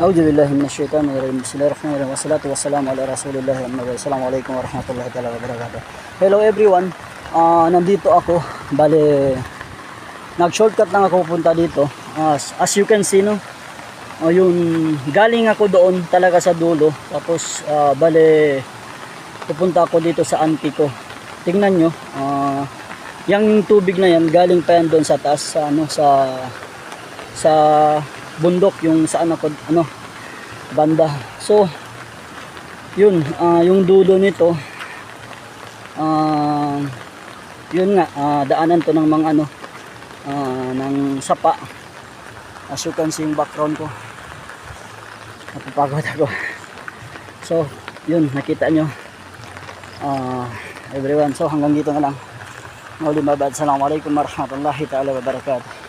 A'udzubillahi minasyaitonirrajim. Bismillahirrahmanirrahim. Wassalatu wassalamu ala Rasulillah. Assalamualaikum warahmatullahi wabarakatuh. Hello everyone. Nandito ako. Bale, nag-shortcut lang ako pupunta dito. As you can see, no. Yung galing ako doon talaga sa dulo. Tapos bale pupunta ako dito sa auntie ko. Tingnan nyo. Yung tubig na yan galing pa yan doon sa taas sa sa bundok, yung saan ako banda. So yun, yung dulo nito yun nga, daanan to ng mga ng sapa. As you can see yung background ko, napapagod ako. So yun, nakita nyo everyone. So hanggang dito na lang. Assalamualaikum warahmatullahi wabarakatuh.